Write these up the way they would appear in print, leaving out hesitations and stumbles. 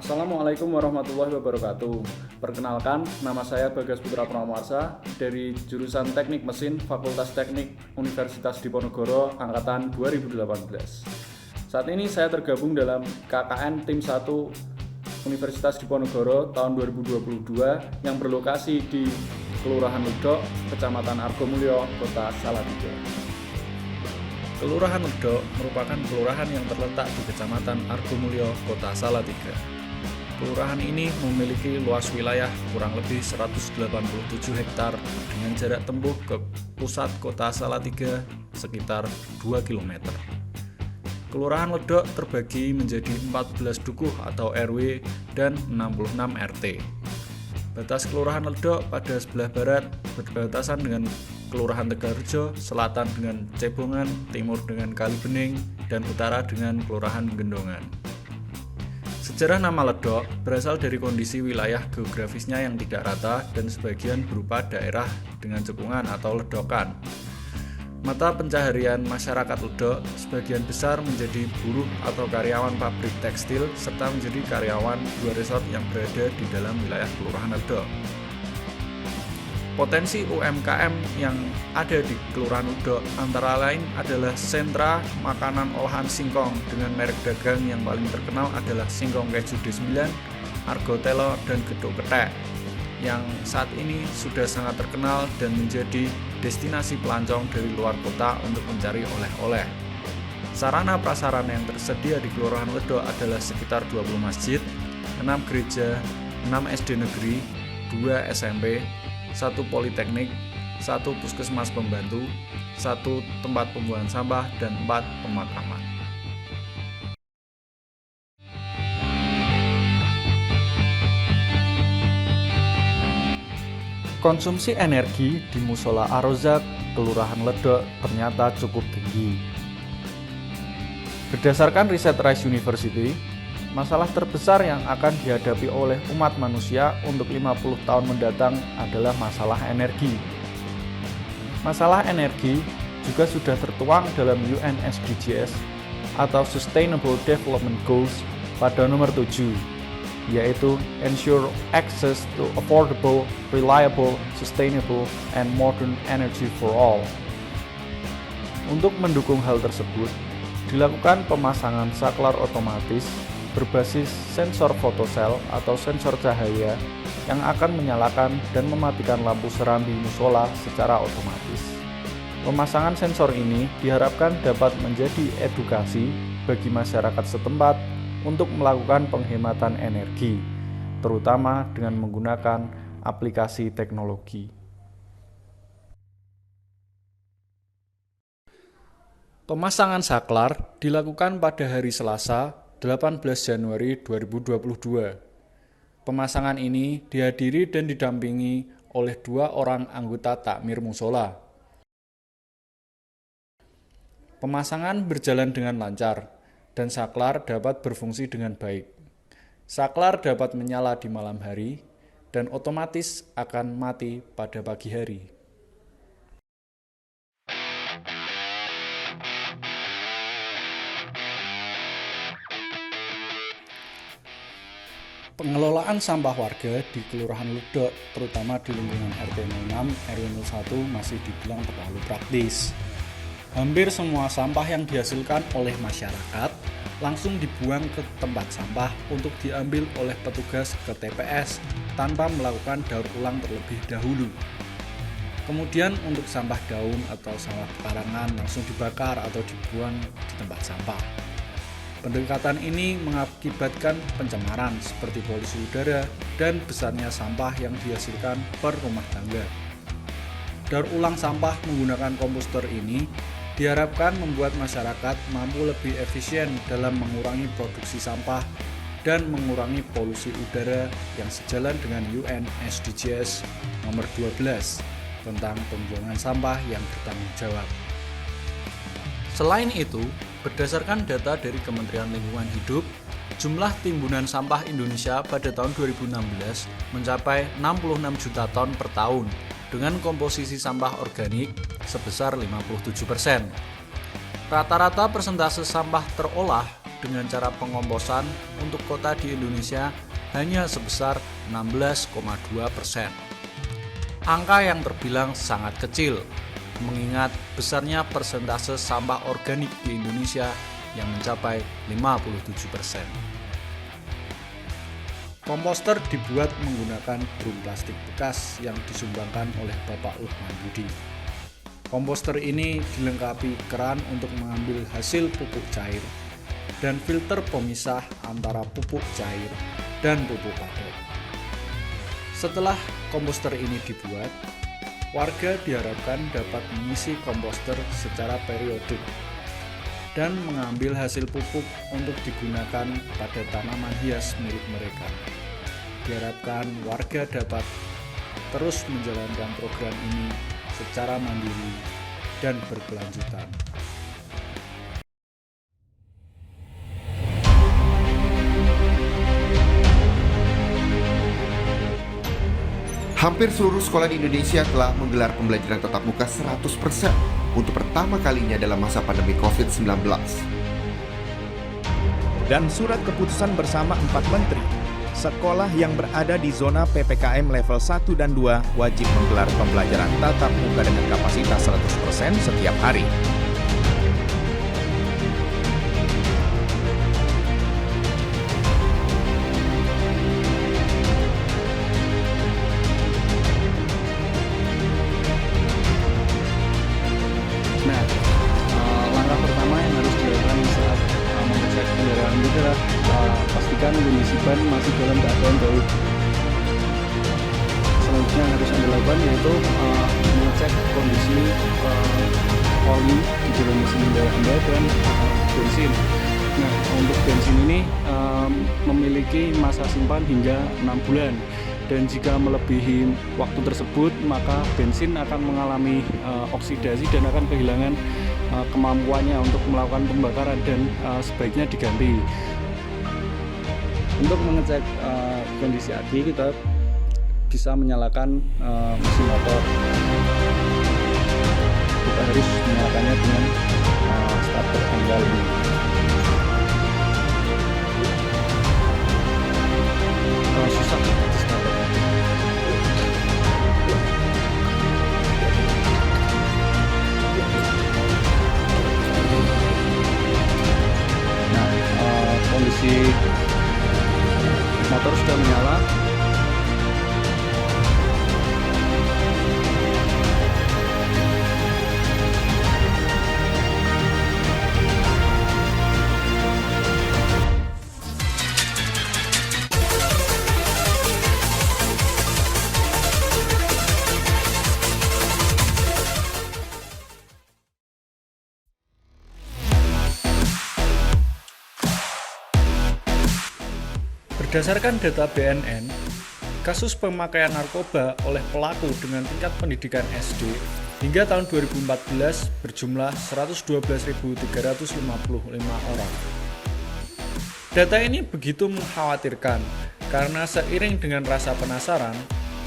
Assalamualaikum warahmatullahi wabarakatuh. Perkenalkan, nama saya Bagas Putra Pramarsa dari jurusan Teknik Mesin Fakultas Teknik Universitas Diponegoro angkatan 2018. Saat ini saya tergabung dalam KKN Tim 1 Universitas Diponegoro tahun 2022 yang berlokasi di Kelurahan Ledok, Kecamatan Argomulyo, Kota Salatiga. Kelurahan Ledok merupakan kelurahan yang terletak di Kecamatan Argomulyo, Kota Salatiga. Kelurahan ini memiliki luas wilayah kurang lebih 187 hektar dengan jarak tempuh ke pusat kota Salatiga sekitar 2 km. Kelurahan Ledok terbagi menjadi 14 dukuh atau RW dan 66 RT. Batas Kelurahan Ledok pada sebelah barat berbatasan dengan Kelurahan Tegarrejo, selatan dengan Cebongan, timur dengan Kalibening, dan utara dengan Kelurahan Gendongan. Sejarah nama Ledok berasal dari kondisi wilayah geografisnya yang tidak rata dan sebagian berupa daerah dengan cekungan atau ledokan. Mata pencaharian masyarakat Ledok sebagian besar menjadi buruh atau karyawan pabrik tekstil serta menjadi karyawan dua resort yang berada di dalam wilayah Kelurahan Ledok. Potensi UMKM yang ada di Kelurahan Ledok antara lain adalah sentra makanan olahan singkong dengan merek dagang yang paling terkenal adalah Singkong Keju D9, Argo Telo, dan Getuk Kethek yang saat ini sudah sangat terkenal dan menjadi destinasi pelancong dari luar kota untuk mencari oleh-oleh. Sarana prasarana yang tersedia di Kelurahan Ledok adalah sekitar 20 masjid, 6 gereja, 6 SD negeri, 2 SMP, 1 politeknik, 1 puskesmas pembantu, 1 tempat pembuangan sampah, dan 4 pemakaman. Konsumsi energi di Musola Ar-Rozak, Kelurahan Ledok ternyata cukup tinggi. Berdasarkan riset Rice University, masalah terbesar yang akan dihadapi oleh umat manusia untuk 50 tahun mendatang adalah masalah energi. Masalah energi juga sudah tertuang dalam UN SDGs atau Sustainable Development Goals pada nomor 7, yaitu ensure access to affordable, reliable, sustainable, and modern energy for all. Untuk mendukung hal tersebut, dilakukan pemasangan saklar otomatis berbasis sensor fotosel atau sensor cahaya yang akan menyalakan dan mematikan lampu serambi musola secara otomatis. Pemasangan sensor ini diharapkan dapat menjadi edukasi bagi masyarakat setempat untuk melakukan penghematan energi, terutama dengan menggunakan aplikasi teknologi. Pemasangan saklar dilakukan pada hari Selasa 18 Januari 2022. Pemasangan ini dihadiri dan didampingi oleh 2 orang anggota takmir musola. Pemasangan berjalan dengan lancar dan saklar dapat berfungsi dengan baik. Saklar dapat menyala di malam hari dan otomatis akan mati pada pagi hari. Pengelolaan sampah warga di Kelurahan Ledok, terutama di lingkungan RT 06, RW 01 masih dibilang terlalu praktis. Hampir semua sampah yang dihasilkan oleh masyarakat langsung dibuang ke tempat sampah untuk diambil oleh petugas ke TPS tanpa melakukan daur ulang terlebih dahulu. Kemudian untuk sampah daun atau sampah pekarangan langsung dibakar atau dibuang di tempat sampah. Pendekatan ini mengakibatkan pencemaran seperti polusi udara dan besarnya sampah yang dihasilkan per rumah tangga. Daur ulang sampah menggunakan komposter ini diharapkan membuat masyarakat mampu lebih efisien dalam mengurangi produksi sampah dan mengurangi polusi udara yang sejalan dengan UN SDGs nomor 12 tentang pembuangan sampah yang bertanggung jawab. Selain itu, berdasarkan data dari Kementerian Lingkungan Hidup, jumlah timbunan sampah Indonesia pada tahun 2016 mencapai 66 juta ton per tahun dengan komposisi sampah organik sebesar 57%. Rata-rata persentase sampah terolah dengan cara pengomposan untuk kota di Indonesia hanya sebesar 16,2%. Angka yang terbilang sangat kecil, mengingat besarnya persentase sampah organik di Indonesia yang mencapai 57%. Komposter dibuat menggunakan drum plastik bekas yang disumbangkan oleh Bapak Lukman Budi. Komposter ini dilengkapi keran untuk mengambil hasil pupuk cair dan filter pemisah antara pupuk cair dan pupuk padat. Setelah komposter ini dibuat, warga diharapkan dapat mengisi komposter secara periodik dan mengambil hasil pupuk untuk digunakan pada tanaman hias milik mereka. Diharapkan warga dapat terus menjalankan program ini secara mandiri dan berkelanjutan. Hampir seluruh sekolah di Indonesia telah menggelar pembelajaran tatap muka 100% untuk pertama kalinya dalam masa pandemi COVID-19. Dan surat keputusan bersama 4 menteri, sekolah yang berada di zona PPKM level 1 dan 2 wajib menggelar pembelajaran tatap muka dengan kapasitas 100% setiap hari. Nah, langkah pertama yang harus dilakukan saat mengecek kendaraan itu adalah pastikan kondisi ban masih dalam keadaan baik. Selanjutnya yang harus Anda lakukan yaitu mengecek kondisi oli di dalam mesin kendaraan Anda dan bensin. Nah, untuk bensin ini memiliki masa simpan hingga 6 bulan. Dan jika melebihi waktu tersebut, maka bensin akan mengalami oksidasi dan akan kehilangan kemampuannya untuk melakukan pembakaran dan sebaiknya diganti. Untuk mengecek kondisi aki, kita bisa menyalakan mesin motor. Kita harus menyalakannya dengan starter tanggal ini. Susah starter. Nah, kondisi motor sudah menyala. Berdasarkan data BNN, kasus pemakaian narkoba oleh pelaku dengan tingkat pendidikan SD hingga tahun 2014 berjumlah 112.355 orang. Data ini begitu mengkhawatirkan karena seiring dengan rasa penasaran,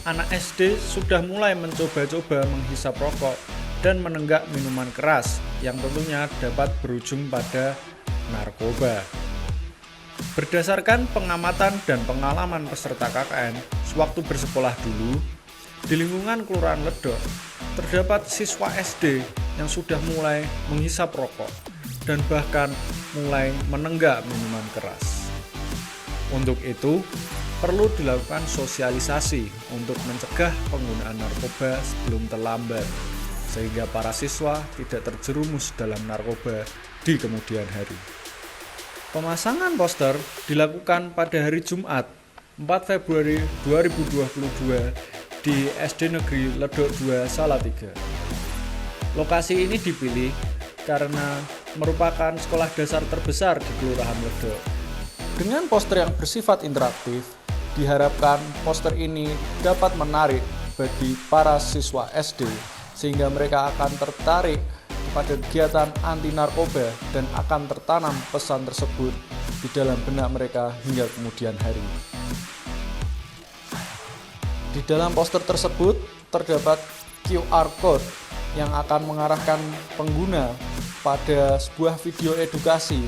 anak SD sudah mulai mencoba-coba menghisap rokok dan menenggak minuman keras yang tentunya dapat berujung pada narkoba. Berdasarkan pengamatan dan pengalaman peserta KKN sewaktu bersekolah dulu, di lingkungan Kelurahan Ledok, terdapat siswa SD yang sudah mulai menghisap rokok dan bahkan mulai menenggak minuman keras. Untuk itu, perlu dilakukan sosialisasi untuk mencegah penggunaan narkoba sebelum terlambat, sehingga para siswa tidak terjerumus dalam narkoba di kemudian hari. Pemasangan poster dilakukan pada hari Jumat 4 Februari 2022 di SD Negeri Ledok 2 Salatiga. Lokasi ini dipilih karena merupakan sekolah dasar terbesar di Kelurahan Ledok. Dengan poster yang bersifat interaktif, diharapkan poster ini dapat menarik bagi para siswa SD sehingga mereka akan tertarik pada kegiatan anti narkoba dan akan tertanam pesan tersebut di dalam benak mereka hingga kemudian hari. Di dalam poster tersebut terdapat QR code yang akan mengarahkan pengguna pada sebuah video edukasi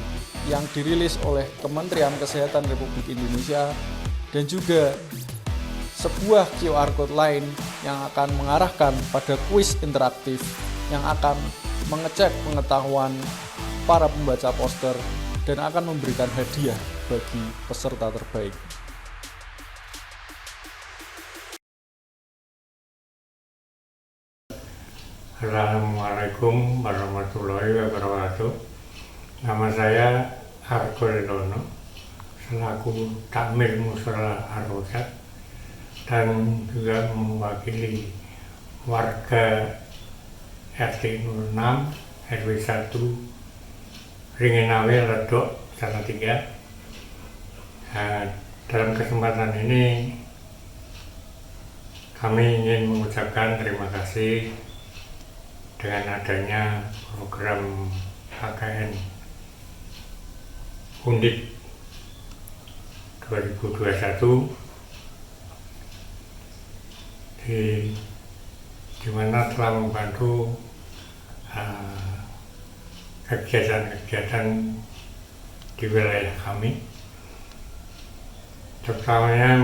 yang dirilis oleh Kementerian Kesehatan Republik Indonesia dan juga sebuah QR code lain yang akan mengarahkan pada kuis interaktif yang akan mengecek pengetahuan para pembaca poster dan akan memberikan hadiah bagi peserta terbaik. Assalamualaikum warahmatullahi wabarakatuh. Nama saya Argo Lelono, selaku Takmir Mushola Ar-Rosyad dan juga mewakili warga RT 06 RW 1 Ringenawe Ledok Salatiga. Dalam kesempatan ini kami ingin mengucapkan terima kasih dengan adanya program KKN Undip 2021 di mana telah membantu kegiatan-kegiatan di wilayah kami, terutamanya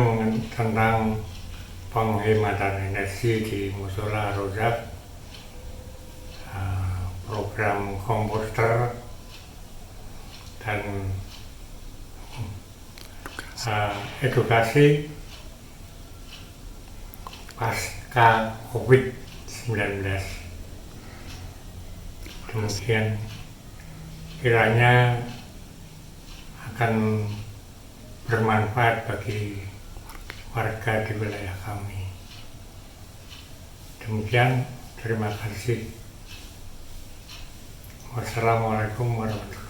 tentang penghematan energi di Mushola Ar-Rosyad, program komposter dan edukasi pasca COVID-19. Demikian kiranya akan bermanfaat bagi warga di wilayah kami. Demikian, terima kasih. Wassalamualaikum warahmatullahi wabarakatuh.